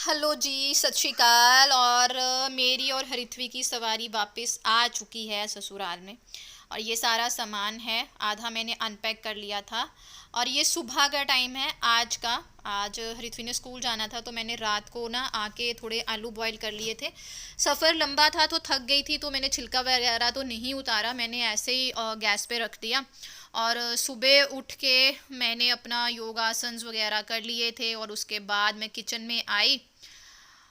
Hello जी, सत श्री अकाल। और मेरी और हरिथ्वी की सवारी वापस आ चुकी है ससुराल में। और ये सारा सामान है, आधा मैंने अनपैक कर लिया था। और ये सुबह का टाइम है आज का। आज हरिथ्वी ने स्कूल जाना था तो मैंने रात को ना आके थोड़े आलू बॉईल कर लिए थे। सफ़र लंबा था तो थक गई थी, तो मैंने छिलका वगैरह तो नहीं उतारा, मैंने ऐसे ही गैस पे रख दिया। और सुबह उठ के मैंने अपना योगासन्स वगैरह कर लिए थे और उसके बाद मैं किचन में आई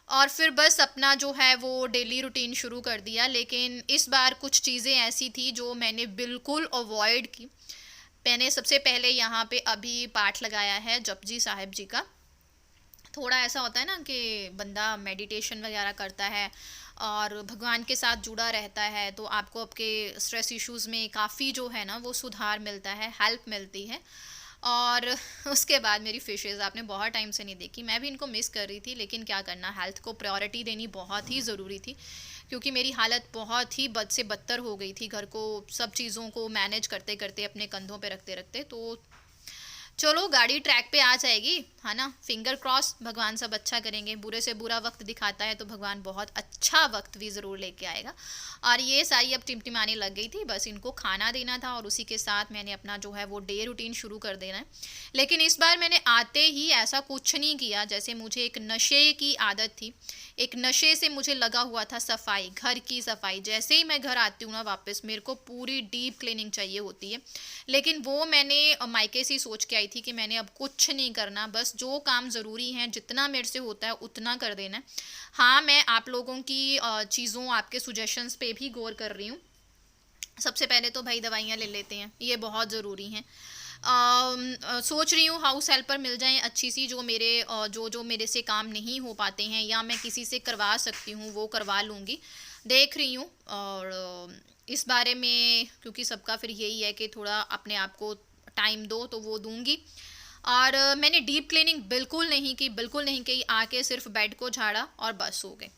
और फिर बस अपना जो है वो डेली रूटीन शुरू कर दिया। लेकिन इस बार कुछ चीज़ें ऐसी थी जो मैंने बिल्कुल अवॉइड की। मैंने सबसे पहले यहाँ पे अभी पाठ लगाया है जपजी साहिब जी का। थोड़ा ऐसा होता है ना कि बंदा मेडिटेशन वगैरह करता है और भगवान के साथ जुड़ा रहता है, तो आपको आपके स्ट्रेस इश्यूज़ में काफ़ी जो है ना वो सुधार मिलता है, हेल्प मिलती है। और उसके बाद मेरी फ़िशेज़ आपने बहुत टाइम से नहीं देखी, मैं भी इनको मिस कर रही थी, लेकिन क्या करना, हेल्थ को प्रायोरिटी देनी बहुत ही ज़रूरी थी। क्योंकि मेरी हालत बहुत ही बद से बदतर हो गई थी, घर को सब चीज़ों को मैनेज करते करते अपने कंधों पे रखते रखते। तो चलो गाड़ी ट्रैक पे आ जाएगी, है ना, फिंगर क्रॉस, भगवान सब अच्छा करेंगे। बुरे से बुरा वक्त दिखाता है तो भगवान बहुत अच्छा वक्त भी ज़रूर लेके आएगा। और ये सारी अब टिमटिमाने लग गई थी, बस इनको खाना देना था और उसी के साथ मैंने अपना जो है वो डे रूटीन शुरू कर देना है। लेकिन इस बार मैंने आते ही ऐसा कुछ नहीं किया, जैसे मुझे एक नशे की आदत थी, एक नशे से मुझे लगा हुआ था सफाई, घर की सफाई। जैसे ही मैं घर आती हूँ ना वापस, मेरे को पूरी डीप क्लीनिंग चाहिए होती है। लेकिन वो मैंने मायके से ही सोच के आई थी कि मैंने अब कुछ नहीं करना, बस जो काम ज़रूरी है जितना मेरे से होता है उतना कर देना है। हाँ, मैं आप लोगों की चीज़ों, आपके सुजेशंस पे भी गौर कर रही हूँ। सबसे पहले तो भाई दवाइयाँ ले लेते हैं, ये बहुत ज़रूरी हैं। सोच रही हूँ हाउस हेल्पर मिल जाएं अच्छी सी, जो मेरे जो जो मेरे से काम नहीं हो पाते हैं या मैं किसी से करवा सकती हूँ वो करवा लूँगी। देख रही हूँ। और इस बारे में क्योंकि सबका फिर यही है कि थोड़ा अपने आप को टाइम दो, तो वो दूंगी। और मैंने डीप क्लीनिंग बिल्कुल नहीं की, बिल्कुल नहीं की, आके सिर्फ बेड को झाड़ा और बस हो गए।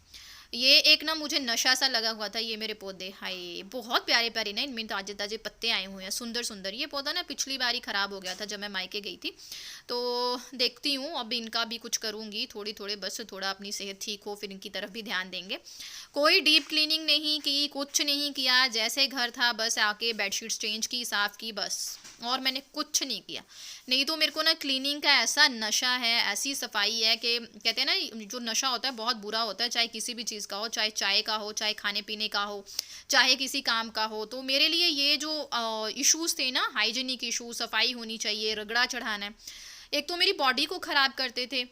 ये एक ना मुझे नशा सा लगा हुआ था। ये मेरे पौधे, हाय बहुत प्यारे प्यारे ना, इनमें ताजे ताजे पत्ते आए हुए हैं, सुंदर सुंदर। ये पौधा ना पिछली बार ही ख़राब हो गया था जब मैं मायके गई थी। तो देखती हूँ अब इनका भी कुछ करूँगी, थोड़ी थोड़े, बस थोड़ा अपनी सेहत ठीक हो फिर इनकी तरफ भी ध्यान देंगे। कोई डीप क्लीनिंग नहीं की, कुछ नहीं किया, जैसे घर था बस आके बेडशीट्स चेंज की, साफ़ की, बस। और मैंने कुछ नहीं किया। नहीं तो मेरे को ना क्लीनिंग का ऐसा नशा है, ऐसी सफाई है कि कहते हैं ना, जो नशा होता है बहुत बुरा होता है, चाहे किसी भी चीज़ का हो, चाहे चाय का हो, चाहे खाने पीने का हो, चाहे किसी काम का हो। तो मेरे लिए ये जो इश्यूज थे ना, हाइजीनिक इशू, सफाई होनी चाहिए, रगड़ा चढ़ाना है, एक तो मेरी बॉडी को ख़राब करते थे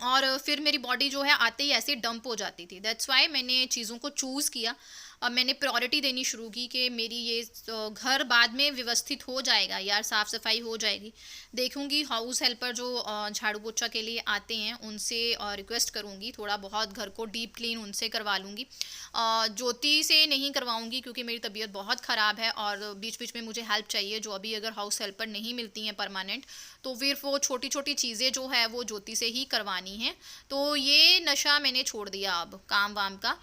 और फिर मेरी बॉडी जो है आते ही ऐसे डंप हो जाती थी। दैट्स वाई मैंने चीज़ों को चूज़ किया। अब मैंने प्रायोरिटी देनी शुरू की कि मेरी ये घर बाद में व्यवस्थित हो जाएगा यार, साफ़ सफाई हो जाएगी। देखूंगी हाउस हेल्पर जो झाड़ू पोछा के लिए आते हैं उनसे रिक्वेस्ट करूंगी, थोड़ा बहुत घर को डीप क्लीन उनसे करवा लूँगी। ज्योति से नहीं करवाऊंगी क्योंकि मेरी तबीयत बहुत ख़राब है और बीच बीच में मुझे हेल्प चाहिए, जो अभी अगर हाउस हेल्पर नहीं मिलती हैं परमानेंट, तो फिर वो छोटी छोटी चीज़ें जो है वो ज्योति से ही करवानी है। तो ये नशा मैंने छोड़ दिया अब काम वाम का।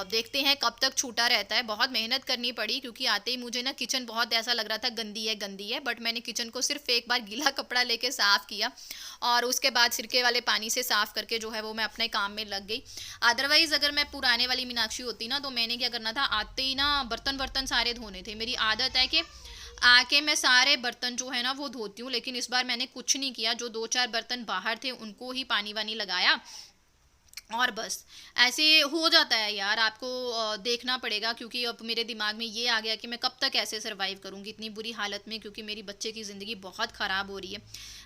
देखते हैं कब तक छूटा रहता है। बहुत मेहनत करनी पड़ी क्योंकि आते ही मुझे ना किचन बहुत ऐसा लग रहा था गंदी है गंदी है, बट मैंने किचन को सिर्फ एक बार गीला कपड़ा लेके साफ़ किया और उसके बाद सिरके वाले पानी से साफ़ करके जो है वो मैं अपने काम में लग गई। अदरवाइज़ अगर मैं पुराने वाली मीनाक्षी होती ना, तो मैंने क्या करना था, आते ही ना बर्तन वर्तन सारे धोने थे। मेरी आदत है कि आके मैं सारे बर्तन जो है ना वो धोती हूँ, लेकिन इस बार मैंने कुछ नहीं किया। जो दो चार बर्तन बाहर थे उनको ही पानी वानी लगाया और बस। ऐसे हो जाता है यार, आपको देखना पड़ेगा क्योंकि अब मेरे दिमाग में ये आ गया कि मैं कब तक ऐसे सरवाइव करूँगी इतनी बुरी हालत में, क्योंकि मेरी बच्चे की ज़िंदगी बहुत ख़राब हो रही है।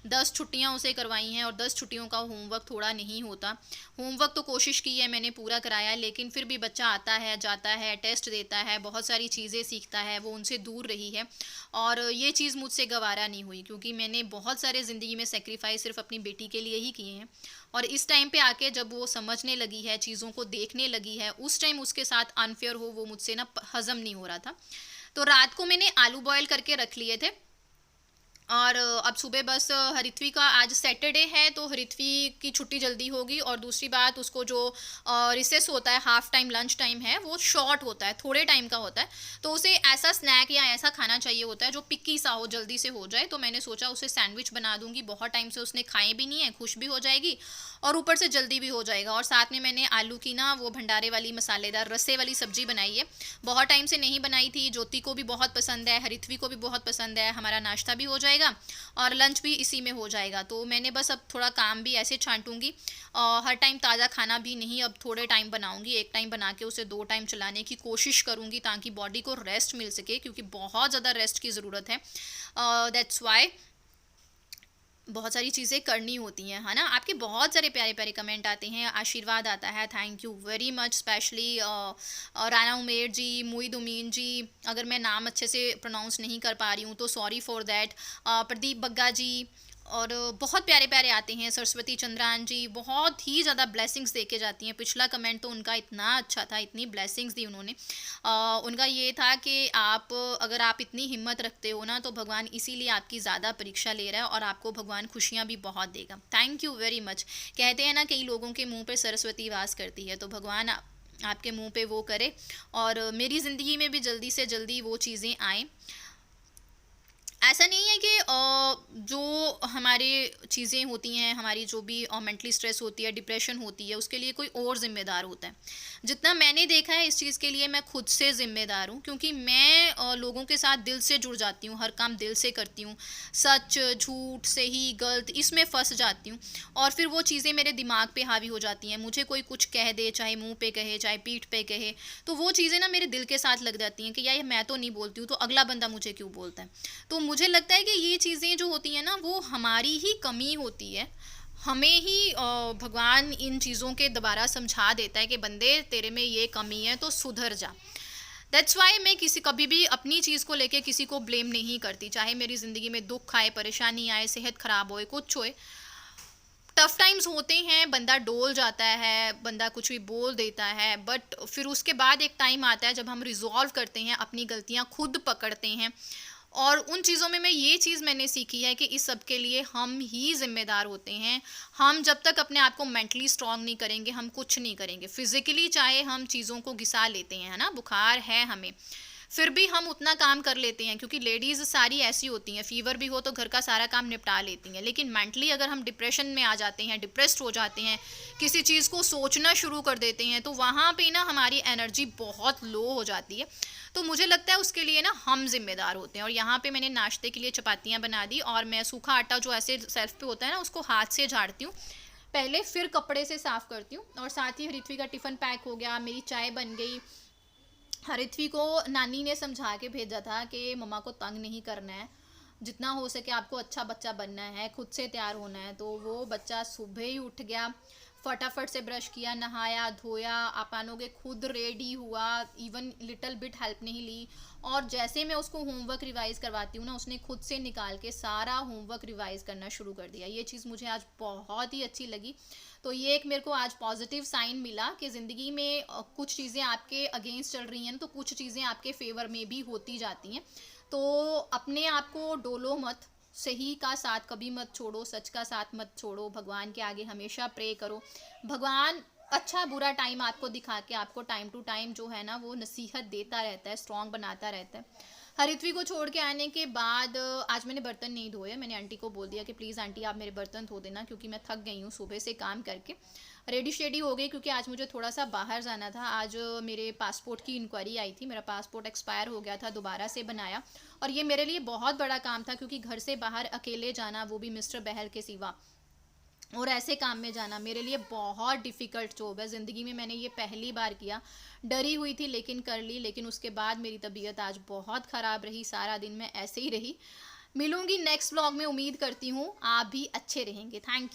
10 छुट्टियाँ उसे करवाई हैं और 10 छुट्टियों का होमवर्क थोड़ा नहीं होता। होमवर्क तो कोशिश की है मैंने, पूरा कराया है, लेकिन फिर भी बच्चा आता है जाता है, टेस्ट देता है, बहुत सारी चीज़ें सीखता है, वो उनसे दूर रही है। और ये चीज़ मुझसे गवारा नहीं हुई क्योंकि मैंने बहुत सारे ज़िंदगी में सेक्रीफाइस सिर्फ अपनी बेटी के लिए ही किए हैं। और इस टाइम पे आके जब वो समझने लगी है, चीज़ों को देखने लगी है, उस टाइम उसके साथ अनफेयर हो वो मुझसे ना हज़म नहीं हो रहा था। तो रात को मैंने आलू बॉयल करके रख लिए थे और अब सुबह बस हरिथ्वी का आज सैटरडे है तो हरिथ्वी की छुट्टी जल्दी होगी। और दूसरी बात, उसको जो रिसेस होता है, हाफ टाइम लंच टाइम है, वो शॉर्ट होता है, थोड़े टाइम का होता है। तो उसे ऐसा स्नैक या ऐसा खाना चाहिए होता है जो पिक्की सा हो, जल्दी से हो जाए। तो मैंने सोचा उसे सैंडविच बना दूंगी, बहुत टाइम से उसने खाए भी नहीं है, खुश भी हो जाएगी और ऊपर से जल्दी भी हो जाएगा। और साथ में मैंने आलू की ना वो भंडारे वाली मसालेदार रसे वाली सब्जी बनाई है, बहुत टाइम से नहीं बनाई थी। ज्योति को भी बहुत पसंद है, हरिथ्वी को भी बहुत पसंद है। हमारा नाश्ता भी हो जाएगा और लंच भी इसी में हो जाएगा। तो मैंने बस अब थोड़ा काम भी ऐसे छांटूंगी, हर टाइम ताज़ा खाना भी नहीं, अब थोड़े टाइम बनाऊंगी, एक टाइम बना के उसे 2 टाइम चलाने की कोशिश करूंगी ताकि बॉडी को रेस्ट मिल सके, क्योंकि बहुत ज़्यादा रेस्ट की ज़रूरत है। दैट्स वाई बहुत सारी चीज़ें करनी होती हैं, है ना। आपके बहुत सारे प्यारे प्यारे कमेंट आते हैं, आशीर्वाद आता है, thank you very much. Specially Rana Umer ji, Mueed Umeen ji, अगर मैं नाम अच्छे से प्रोनाउंस नहीं कर पा रही हूँ तो sorry for that. Pradeep Bagga ji, और बहुत प्यारे प्यारे आते हैं। सरस्वती चंद्रान जी बहुत ही ज़्यादा ब्लेसिंग्स दे के जाती हैं। पिछला कमेंट तो उनका इतना अच्छा था, इतनी ब्लेसिंग्स दी उन्होंने। उनका ये था कि अगर आप इतनी हिम्मत रखते हो ना, तो भगवान इसीलिए आपकी ज़्यादा परीक्षा ले रहा है और आपको भगवान खुशियाँ भी बहुत देगा। Thank you very much. कहते हैं ना, कई लोगों के मुँह पर सरस्वती वास करती है, तो भगवान आपके मुँह पे वो करे और मेरी ज़िंदगी में भी जल्दी से जल्दी वो चीज़ें आएँ। ऐसा नहीं है कि जो हमारे चीज़ें होती हैं, हमारी जो भी मेंटली स्ट्रेस होती है, डिप्रेशन होती है, उसके लिए कोई और ज़िम्मेदार होता है। जितना मैंने देखा है इस चीज़ के लिए मैं खुद से ज़िम्मेदार हूँ, क्योंकि मैं लोगों के साथ दिल से जुड़ जाती हूँ, हर काम दिल से करती हूँ। सच, झूठ, सही, गलत इसमें फंस जाती हूँ और फिर वो चीज़ें मेरे दिमाग पे हावी हो जाती हैं। मुझे कोई कुछ कह दे, चाहे मुँह पे कहे, चाहे पीठ पे कहे, तो वो चीज़ें ना मेरे दिल के साथ लग जाती हैं कि यार मैं तो नहीं बोलती हूँ, तो अगला बंदा मुझे क्यों बोलता है। तो मुझे लगता है कि ये चीज़ें जो होती हैं ना, वो हमारी ही कमी होती है। हमें ही भगवान इन चीज़ों के दोबारा समझा देता है कि बंदे तेरे में ये कमी है तो सुधर जा। दैट्स वाई मैं कभी भी अपनी चीज़ को लेके किसी को ब्लेम नहीं करती, चाहे मेरी ज़िंदगी में दुख आए, परेशानी आए, सेहत ख़राब होए, कुछ होए। टफ टाइम्स होते हैं, बंदा डोल जाता है, बंदा कुछ भी बोल देता है, बट फिर उसके बाद एक टाइम आता है जब हम रिजॉल्व करते हैं, अपनी गलतियां खुद पकड़ते हैं। और उन चीज़ों में ये चीज़ मैंने सीखी है कि इस सब के लिए हम ही जिम्मेदार होते हैं। हम जब तक अपने आप को मेंटली स्ट्रांग नहीं करेंगे, हम कुछ नहीं करेंगे। फिजिकली चाहे हम चीज़ों को घिसा लेते हैं, है ना, बुखार है हमें, फिर भी हम उतना काम कर लेते हैं, क्योंकि लेडीज़ सारी ऐसी होती हैं, फीवर भी हो तो घर का सारा काम निपटा लेती हैं। लेकिन मेंटली अगर हम डिप्रेशन में आ जाते हैं, डिप्रेस्ड हो जाते हैं, किसी चीज़ को सोचना शुरू कर देते हैं, तो वहाँ पे ना हमारी एनर्जी बहुत लो हो जाती है। तो मुझे लगता है उसके लिए ना हम जिम्मेदार होते हैं। और यहाँ पे मैंने नाश्ते के लिए चपातियाँ बना दी, और मैं सूखा आटा जो ऐसे सेल्फ पे होता है ना, उसको हाथ से झाड़ती हूँ पहले, फिर कपड़े से साफ़ करती हूँ। और साथ ही हरिथ्वी का टिफ़िन पैक हो गया, मेरी चाय बन गई। हरिथ्वी को नानी ने समझा के भेजा था कि मम्मा को तंग नहीं करना है, जितना हो सके आपको अच्छा बच्चा बनना है, खुद से तैयार होना है। तो वो बच्चा सुबह ही उठ गया, फटाफट से ब्रश किया, नहाया धोया, आप मानोगे खुद रेडी हुआ, इवन लिटिल बिट हेल्प नहीं ली। और जैसे मैं उसको होमवर्क रिवाइज करवाती हूँ ना, उसने खुद से निकाल के सारा होमवर्क रिवाइज करना शुरू कर दिया। ये चीज़ मुझे आज बहुत ही अच्छी लगी। तो ये एक मेरे को आज पॉजिटिव साइन मिला कि ज़िंदगी में कुछ चीज़ें आपके अगेंस्ट चल रही हैं तो कुछ चीज़ें आपके फेवर में भी होती जाती हैं। तो अपने आप को डोलो मत, सही का साथ कभी मत छोड़ो, सच का साथ मत छोड़ो, भगवान के आगे हमेशा प्रे करो। भगवान अच्छा बुरा टाइम आपको दिखा के आपको टाइम टू टाइम जो है ना वो नसीहत देता रहता है, स्ट्रॉन्ग बनाता रहता है। हरिथ्वी को छोड़ के आने के बाद आज मैंने बर्तन नहीं धोए। मैंने आंटी को बोल दिया कि प्लीज़ आंटी आप मेरे बर्तन धो देना, क्योंकि मैं थक गई हूँ सुबह से काम करके। रेडी शेडी हो गई क्योंकि आज मुझे थोड़ा सा बाहर जाना था। आज मेरे पासपोर्ट की इंक्वायरी आई थी, मेरा पासपोर्ट एक्सपायर हो गया था, दोबारा से बनाया। और ये मेरे लिए बहुत बड़ा काम था, क्योंकि घर से बाहर अकेले जाना, वो भी मिस्टर बहल के सिवा, और ऐसे काम में जाना मेरे लिए बहुत डिफ़िकल्ट जॉब है। ज़िंदगी में मैंने ये पहली बार किया, डरी हुई थी लेकिन कर ली। लेकिन उसके बाद मेरी तबीयत आज बहुत ख़राब रही, सारा दिन मैं ऐसे ही रही। मिलूंगी नेक्स्ट व्लॉग में, उम्मीद करती हूँ आप भी अच्छे रहेंगे। Thank you.